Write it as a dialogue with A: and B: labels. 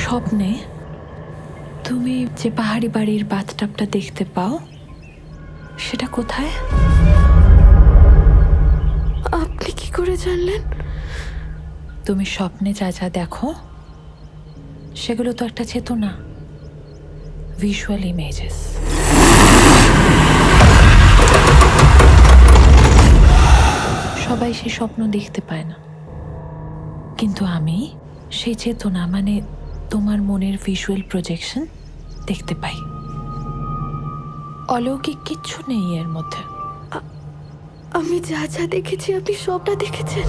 A: স্বপ্নে তুমি যে পাহাড়ি বাড়ির বাথটাবটা দেখতে পাও সেটা কোথায়?
B: আপনি কি করে জানলেন?
A: তুমি স্বপ্নে যা যা দেখো সেগুলো তো একটা চেতনা, ভিজুয়াল ইমেজেস। সবাই সেই স্বপ্ন দেখতে পায় না, কিন্তু আমি সেই চেতনা মানে তোমার মনের ভিজুয়াল প্রজেকশন দেখতে পাই। অলৌকিক কিচ্ছু নেই এর মধ্যে।
B: আমি যা যা দেখেছি আপনি সবটা দেখেছেন?